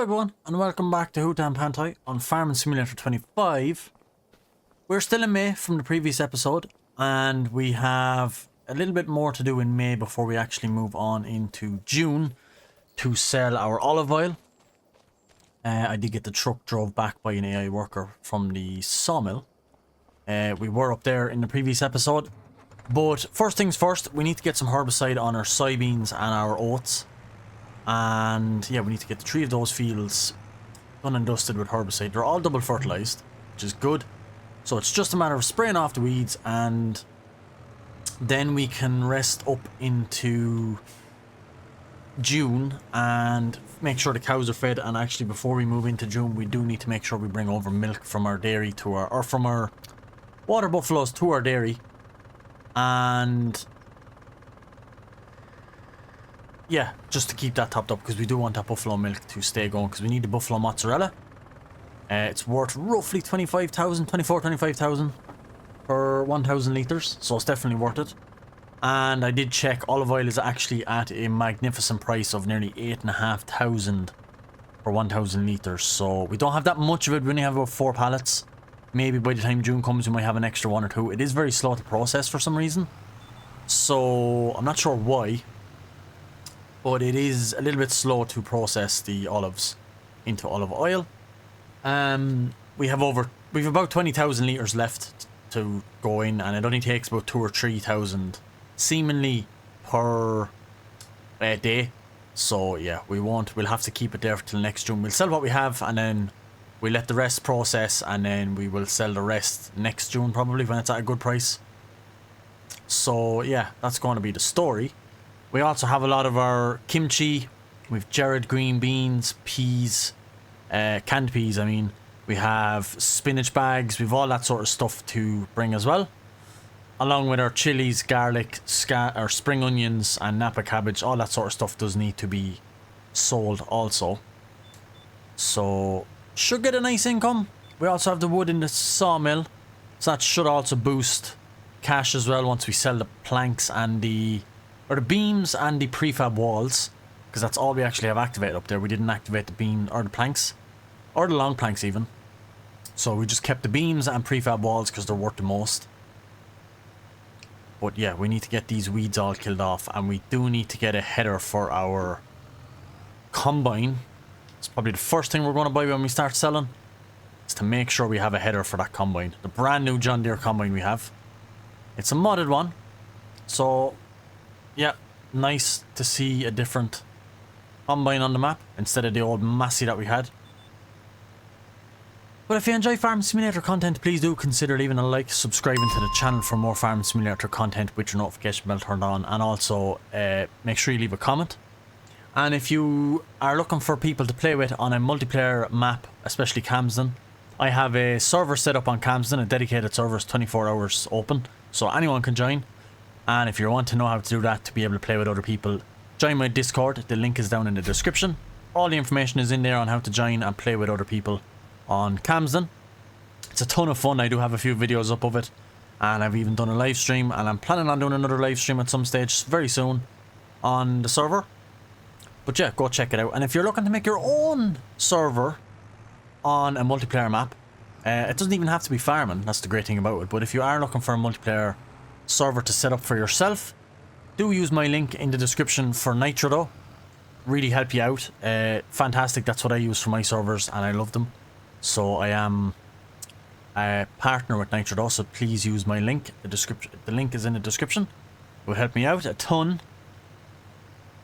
everyone, and welcome back to Hutan Pantai on Farming Simulator 25. We're still in May from the previous episode, and we have a little bit more to do in May before we actually move on into June to sell our olive oil. I did get the truck drove back by an AI worker from the sawmill. We were up there in the previous episode, but first things first, we need to get some herbicide on our soybeans and our oats. And yeah, we need to get the 3 of those fields done and dusted with herbicide. They're all double fertilized, which is good. So it's just a matter of spraying off the weeds, and then we can rest up into June and make sure the cows are fed. And actually, before we move into June, we do need to make sure we bring over milk from our dairy to our, or from our water buffaloes to our dairy. And yeah, just to keep that topped up, because we do want that buffalo milk to stay going, because we need the buffalo mozzarella. It's worth roughly 25,000 per 1,000 litres, so it's definitely worth it. And I did check, olive oil is actually at a magnificent price of nearly 8,500 per 1,000 litres, so we don't have that much of it. We only have about 4 pallets. Maybe by the time June comes we might have an extra 1 or 2. It is very slow to process for some reason, so I'm not sure why. But it is a little bit slow to process the olives into olive oil. We have about 20,000 litres left to go in, and it only takes about 2,000 or 3,000 seemingly per day. So yeah, we'll have to keep it there till next June. We'll sell what we have, and then we'll let the rest process, and then we will sell the rest next June probably when it's at a good price. So yeah, that's going to be the story. We also have a lot of our kimchi. We've Jared green beans, peas, canned peas, I mean. We have spinach bags. We've all that sort of stuff to bring as well. Along with our chilies, garlic, our spring onions and Napa cabbage. All that sort of stuff does need to be sold also. So, should get a nice income. We also have the wood in the sawmill. So that should also boost cash as well once we sell the planks and the beams and the prefab walls, because that's all we actually have activated up there. We didn't activate the beam or the planks, or the long planks even. So we just kept the beams and prefab walls because they're worth the most. But yeah, we need to get these weeds all killed off, and we do need to get a header for our combine. It's probably the first thing we're going to buy when we start selling, is to make sure we have a header for that combine. The brand new John Deere combine we have. It's a modded one, so yeah, nice to see a different combine on the map instead of the old Massey that we had. But if you enjoy Farm Simulator content, please do consider leaving a like, subscribing to the channel for more Farm Simulator content with your notification bell turned on, and also make sure you leave a comment. And if you are looking for people to play with on a multiplayer map, especially Camsden, I have a server set up on Camsden, a dedicated server, is 24 hours open, so anyone can join. And if you want to know how to do that, to be able to play with other people, join my Discord. The link is down in the description. All the information is in there on how to join and play with other people on Camsden. It's a ton of fun. I do have a few videos up of it, and I've even done a live stream, and I'm planning on doing another live stream at some stage very soon on the server. But yeah, go check it out. And if you're looking to make your own server on a multiplayer map, it doesn't even have to be farming. That's the great thing about it. But if you are looking for a multiplayer server to set up for yourself, do use my link in the description for Nitro though. Really help you out. Fantastic. That's what I use for my servers, and I love them. So I am a partner with Nitro though, so please use my link. The link is in the description. It will help me out a ton.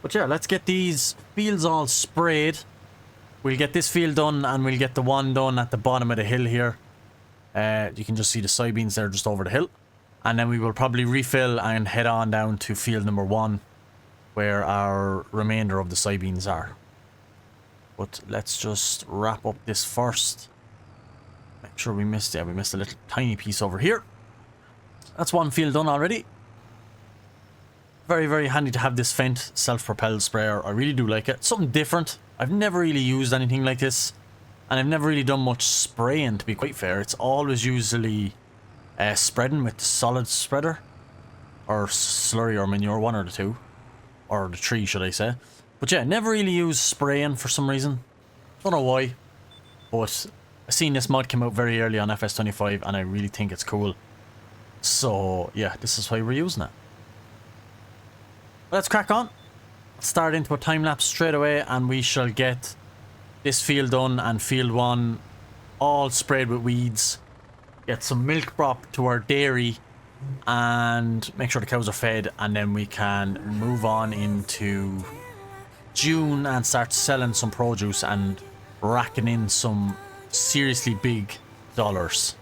But yeah, let's get these fields all sprayed. We'll get this field done, and we'll get the one done at the bottom of the hill here. You can just see the soybeans there just over the hill. And then we will probably refill and head on down to field number 1, where our remainder of the soybeans are. But let's just wrap up this first. Make sure we missed a little tiny piece over here. That's one field done already. Very, very handy to have this Fendt self-propelled sprayer. I really do like it. Something different. I've never really used anything like this, and I've never really done much spraying, to be quite fair. It's always usually spreading with the solid spreader, or slurry or manure, one or the 2, or the 3 should I say. But yeah, never really used spraying for some reason. Don't know why, but I seen this mod came out very early on FS25 and I really think it's cool. So yeah, this is why we're using it. Let's crack on. Start into a time lapse straight away and we shall get this field done and field 1 all sprayed with weeds. Get some milk broth to our dairy and make sure the cows are fed, and then we can move on into June and start selling some produce and racking in some seriously big dollars.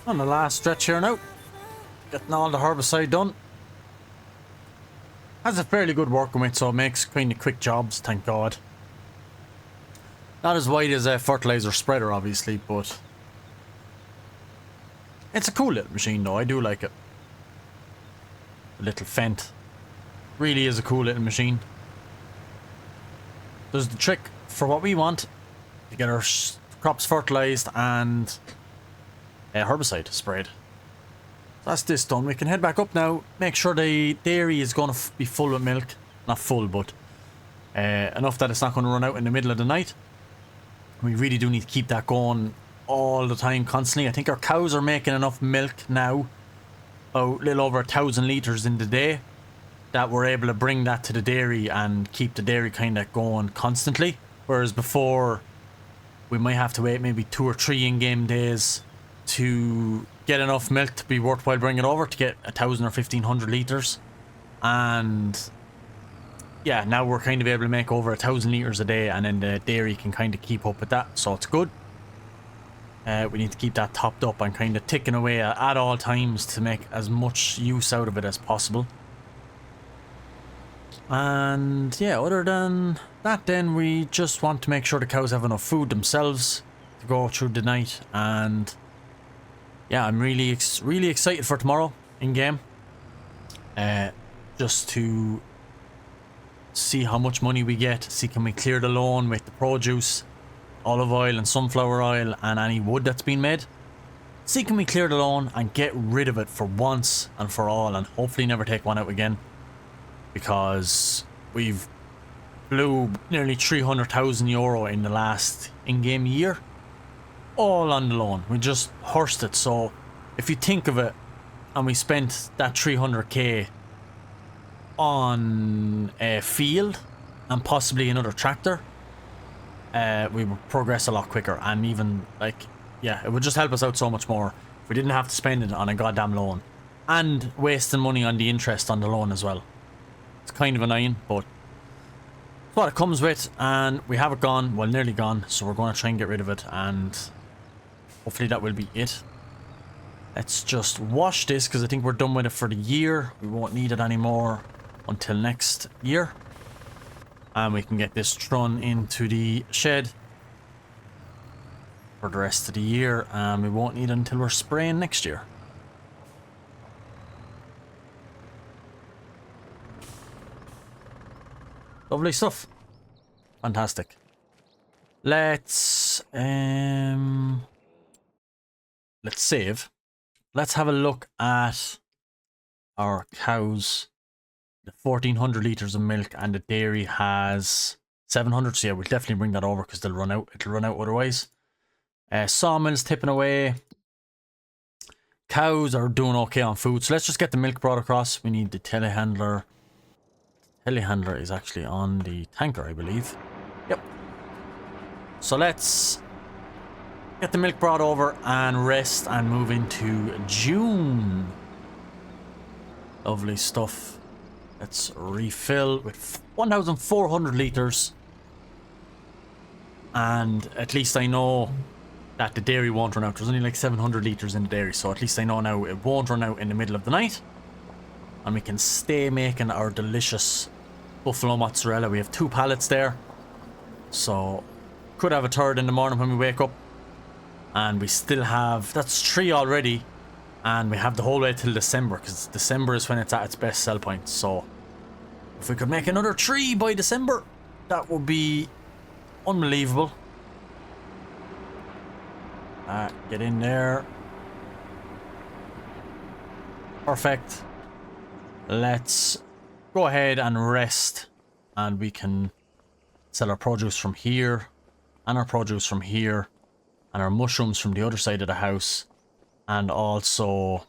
On the last stretch here now, getting all the herbicide done. Has a fairly good working with, so it makes kind of quick jobs, thank God. Not as wide as a fertilizer spreader, obviously, but it's a cool little machine though, I do like it. A little Fent. Really is a cool little machine. Does the trick for what we want to get our crops fertilized and herbicide sprayed. That's this done. We can head back up now, make sure the dairy is going to be full with milk. Not full, but enough that it's not going to run out in the middle of the night. We really do need to keep that going all the time, constantly. I think our cows are making enough milk now, a little over 1,000 litres in the day, that we're able to bring that to the dairy and keep the dairy kind of going constantly. Whereas before, we might have to wait maybe 2 or 3 in-game days to get enough milk to be worthwhile bringing it over to get 1,000 or 1,500 litres. And yeah, now we're kind of able to make over 1,000 litres a day, and then the dairy can kind of keep up with that, so it's good. We need to keep that topped up and kind of ticking away at all times to make as much use out of it as possible. And yeah, other than that, then we just want to make sure the cows have enough food themselves to go through the night. And yeah, I'm really excited for tomorrow in game, just to see how much money we get, see can we clear the loan with the produce, olive oil and sunflower oil and any wood that's been made. See can we clear the loan and get rid of it for once and for all, and hopefully never take one out again, because we've blew nearly 300,000 euro in the last in-game year, all on the loan. We just horsed it. So if you think of it, and we spent that 300k on a field and possibly another tractor, we would progress a lot quicker. And even, like, yeah, it would just help us out so much more if we didn't have to spend it on a goddamn loan and wasting money on the interest on the loan as well. It's kind of annoying, but what it comes with, and we have it gone, well, nearly gone, so we're going to try and get rid of it, and hopefully that will be it. Let's just wash this, because I think we're done with it for the year. We won't need it anymore until next year. And we can get this thrown into the shed for the rest of the year, and we won't need it until we're spraying next year. Lovely stuff. Fantastic. Let's save. Let's have a look at our cows. The 1400 liters of milk, and the dairy has 700. So yeah, we'll definitely bring that over because they'll run out. It'll run out otherwise. Sawmill's tipping away. Cows are doing okay on food. So let's just get the milk brought across. We need the telehandler. Telehandler is actually on the tanker, I believe. Yep. So let's get the milk brought over and rest and move into June. Lovely stuff. Let's refill with 1,400 liters. And at least I know that the dairy won't run out. There's only like 700 liters in the dairy, so at least I know now it won't run out in the middle of the night. And we can stay making our delicious buffalo mozzarella. We have 2 pallets there, so could have a third in the morning when we wake up. And we still have, that's 3 already, and we have the whole way till December, because December is when it's at its best sell point. So if we could make another 3 by December, that would be unbelievable. Get in there. Perfect. Let's go ahead and rest, and we can sell our produce from here, and our produce from here, and our mushrooms from the other side of the house, and also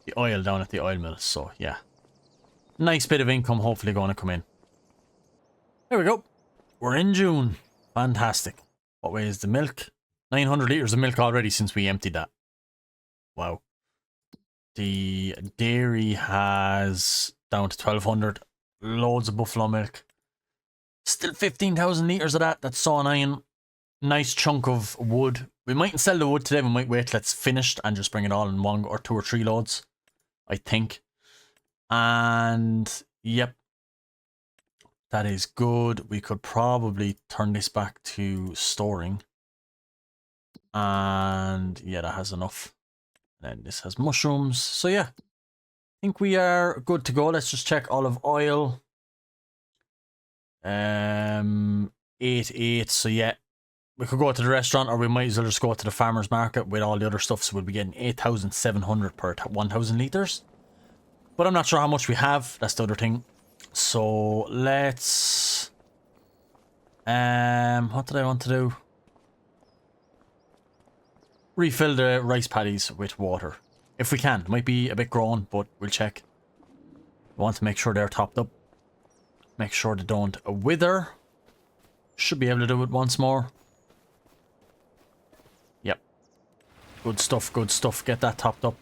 the oil down at the oil mill. So yeah, nice bit of income hopefully going to come in. There we go. We're in June. Fantastic. What way is the milk? 900 liters of milk already since we emptied that. Wow. The dairy has down to 1,200. Loads of buffalo milk. Still 15,000 liters of that. That's so annoying. Nice chunk of wood. We mightn't sell the wood today. We might wait till it's finished and just bring it all in 1 or 2 or 3 loads, I think. And yep, that is good. We could probably turn this back to storing. And yeah, that has enough. And then this has mushrooms. So yeah, I think we are good to go. Let's just check olive oil. 8.8. So yeah, we could go to the restaurant, or we might as well just go to the farmer's market with all the other stuff. So we'll be getting 8,700 per 1,000 liters. But I'm not sure how much we have. That's the other thing. So let's... what did I want to do? Refill the rice paddies with water. If we can. It might be a bit grown, but we'll check. We want to make sure they're topped up. Make sure they don't wither. Should be able to do it once more. Yep. Good stuff, good stuff. Get that topped up.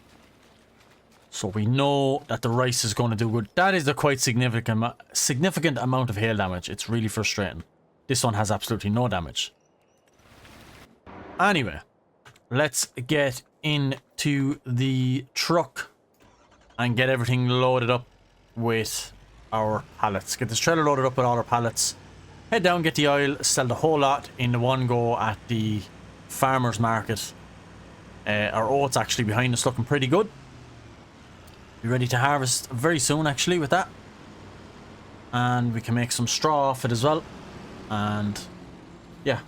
So we know that the rice is going to do good. That is a quite significant amount of hail damage. It's really frustrating. This one has absolutely no damage. Anyway, let's get into the truck and get everything loaded up with our pallets. Get this trailer loaded up with all our pallets. Head down, get the oil, sell the whole lot in the one go at the farmer's market. Our oats actually behind us looking pretty good. Be ready to harvest very soon actually with that. And we can make some straw off it as well. And yeah.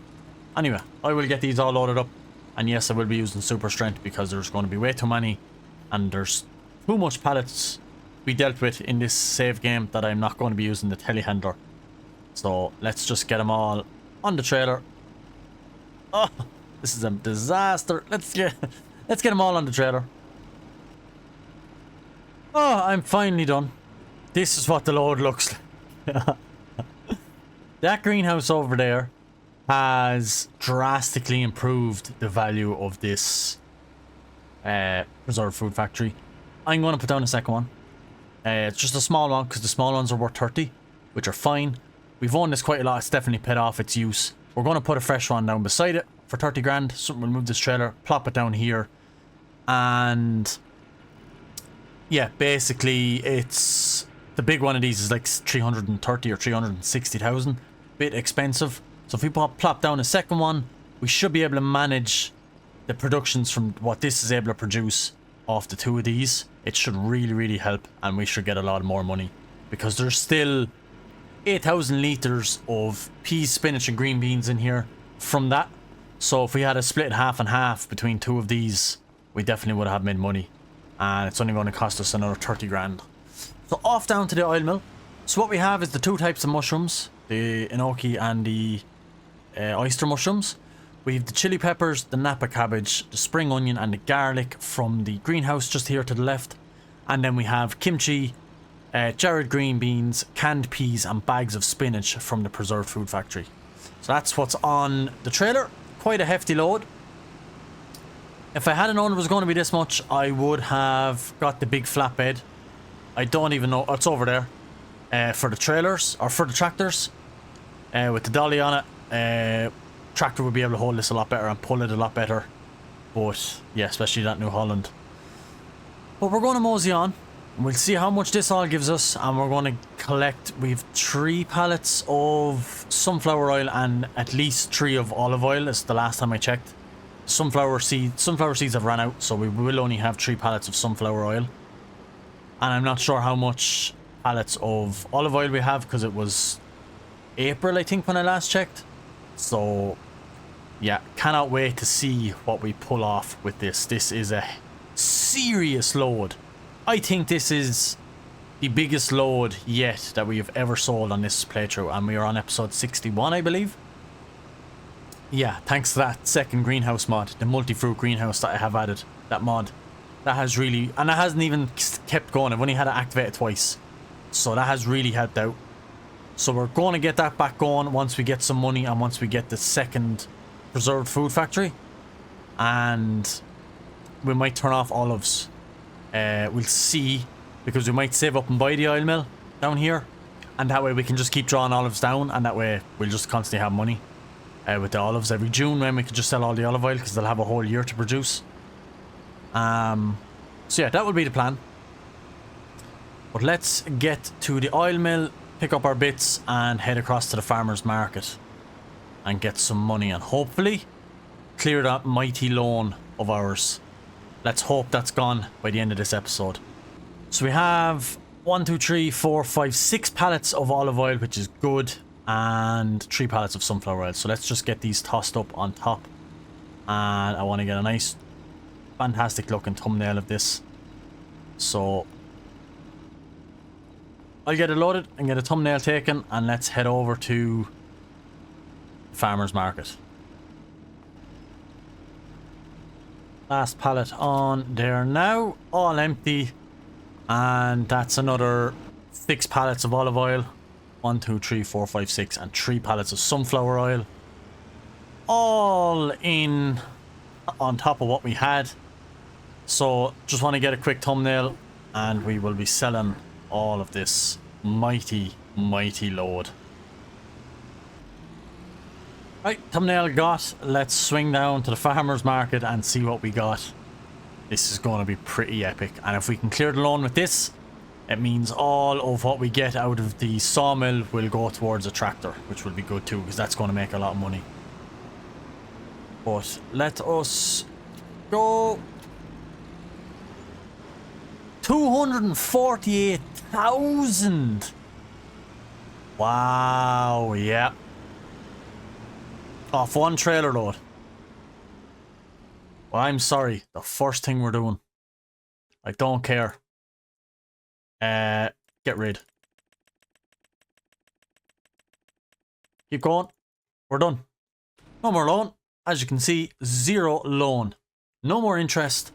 Anyway, I will get these all loaded up. And yes, I will be using super strength because there's going to be way too many. And there's too much pallets we dealt with in this save game that I'm not going to be using the telehandler. So let's just get them all on the trailer. Oh, this is a disaster. Let's get them all on the trailer. Oh, I'm finally done. This is what the load looks like. That greenhouse over there has drastically improved the value of this preserved food factory. I'm going to put down a second one. It's just a small one because the small ones are worth 30, which are fine. We've owned this quite a lot. It's definitely paid off its use. We're going to put a fresh one down beside it for 30 grand. Something will move this trailer, plop it down here. And yeah, basically it's the big one of these is like 330 or 360,000. Bit expensive. So if we plop down a second one, we should be able to manage the productions from what this is able to produce off the two of these. It should really, really help, and we should get a lot more money because there's still 8,000 litres of peas, spinach and green beans in here from that. So if we had a split half and half between two of these, we definitely would have made money, and it's only going to cost us another 30 grand. So off down to the oil mill. So what we have is the two types of mushrooms, the enoki and the oyster mushrooms. We have the chili peppers, the napa cabbage, the spring onion and the garlic from the greenhouse just here to the left. And then we have kimchi, jarred green beans, canned peas and bags of spinach from the preserved food factory. So that's what's on the trailer. Quite a hefty load. If I hadn't known it was going to be this much, I would have got the big flatbed. I don't even know, it's over there, for the trailers, or for the tractors, with the dolly on it. Tractor would be able to hold this a lot better and pull it a lot better. But yeah, especially that New Holland. But we're going to mosey on. We'll see how much this all gives us, and we're going to collect. We've 3 pallets of sunflower oil and at least 3 of olive oil. It's the last time I checked. Sunflower seeds have run out, so we will only have 3 pallets of sunflower oil. And I'm not sure how much pallets of olive oil we have because it was April, I think, when I last checked. So yeah, cannot wait to see what we pull off with this. This is a serious load. I think this is the biggest load yet that we have ever sold on this playthrough, and we are on episode 61, I believe. Yeah, thanks to that second greenhouse mod, the multi-fruit greenhouse that I have added, that mod. That has really, and it hasn't even kept going. I've only had to activate it twice. So that has really helped out. So we're going to get that back going once we get some money and once we get the second preserved food factory. And we might turn off olives. We'll see, because we might save up and buy the oil mill down here. And that way we can just keep drawing olives down, and that way we'll just constantly have money with the olives every June, when we can just sell all the olive oil because they'll have a whole year to produce. So yeah, that will be the plan. But let's get to the oil mill, pick up our bits and head across to the farmer's market and get some money and hopefully clear that mighty loan of ours. Let's hope that's gone by the end of this episode. So we have 1, 2, 3, 4, 5, 6 pallets of olive oil, which is good, and 3 pallets of sunflower oil. So let's just get these tossed up on top, and I want to get a nice fantastic looking thumbnail of this. So I'll get it loaded and get a thumbnail taken, and let's head over to farmer's market. Last pallet on there now, all empty, and that's another 6 pallets of olive oil. 1, 2, 3, 4, 5, 6, and 3 pallets of sunflower oil, all in on top of what we had. So just want to get a quick thumbnail and we will be selling all of this mighty load. Right, thumbnail got. Let's swing down to the farmer's market and see what we got. This is going to be pretty epic, and if we can clear the loan with this, it means all of what we get out of the sawmill will go towards a tractor, which will be good too, because that's going to make a lot of money. But let us go. 248,000. Wow, yeah. Off one trailer load. Well, I'm sorry. The first thing we're doing. I don't care. Get rid. Keep going. We're done. No more loan. As you can see, 0 loan. No more interest.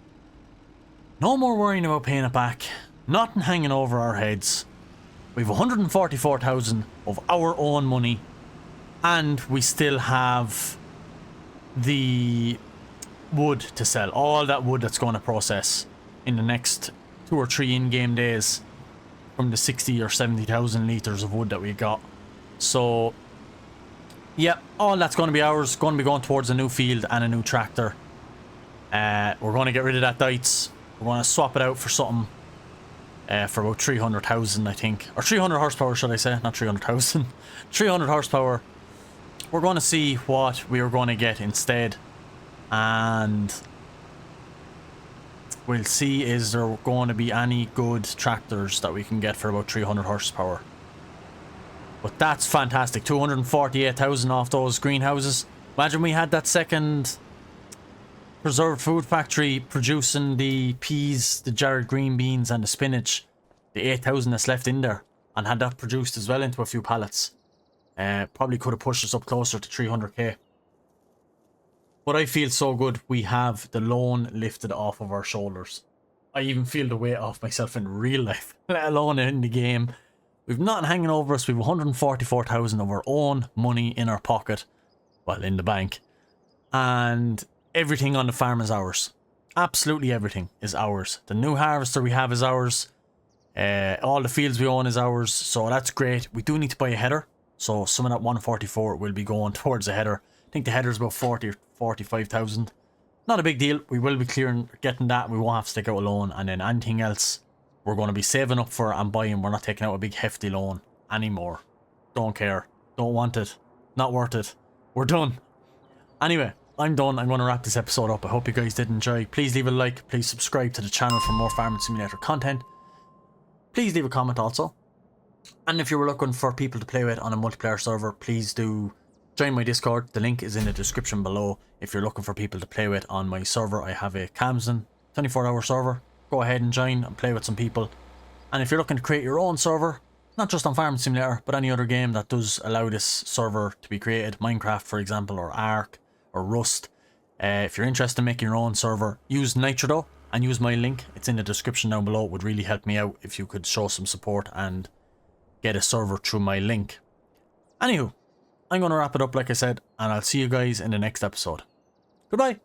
No more worrying about paying it back. Nothing hanging over our heads. We've 144,000 of our own money. And we still have the wood to sell. All that wood that's going to process in the next 2 or 3 in-game days from the 60 or 70,000 litres of wood that we got. So yeah, all that's going to be ours. Going to be going towards a new field and a new tractor. We're going to get rid of that Dites. We're going to swap it out for something for about 300,000, I think. Or 300 horsepower, should I say? Not 300,000. 300 horsepower. We're going to see what we are going to get instead. And we'll see, is there going to be any good tractors that we can get for about 300 horsepower. But that's fantastic. 248,000 off those greenhouses. Imagine we had that second preserved food factory producing the peas, the jarred green beans and the spinach. The 8,000 that's left in there. And had that produced as well into a few pallets. Probably could have pushed us up closer to 300k. But I feel so good. We have the loan lifted off of our shoulders. I even feel the weight off myself in real life, let alone in the game. We've nothing hanging over us. We've 144,000 of our own money in our pocket. Well, in the bank. And everything on the farm is ours. Absolutely everything is ours. The new harvester we have is ours. All the fields we own is ours. So that's great. We do need to buy a header. So some of that 144 will be going towards the header. I think the header is about 40 or 45,000. Not a big deal. We will be getting that. We won't have to take out a loan. And then anything else we're going to be saving up for and buying. We're not taking out a big hefty loan anymore. Don't care. Don't want it. Not worth it. We're done. Anyway, I'm done. I'm going to wrap this episode up. I hope you guys did enjoy. Please leave a like. Please subscribe to the channel for more Farming Simulator content. Please leave a comment also. And if you were looking for people to play with on a multiplayer server, please do join my Discord. The link is in the description below. If you're looking for people to play with on my server, I have a Camden 24-hour server. Go ahead and join and play with some people. And if you're looking to create your own server, not just on Farming Simulator, but any other game that does allow this server to be created, Minecraft for example, or Ark, or Rust, if you're interested in making your own server, use Nitro and use my link. It's in the description down below. It would really help me out if you could show some support and get a server through my link. Anywho, I'm going to wrap it up like I said, and I'll see you guys in the next episode. Goodbye.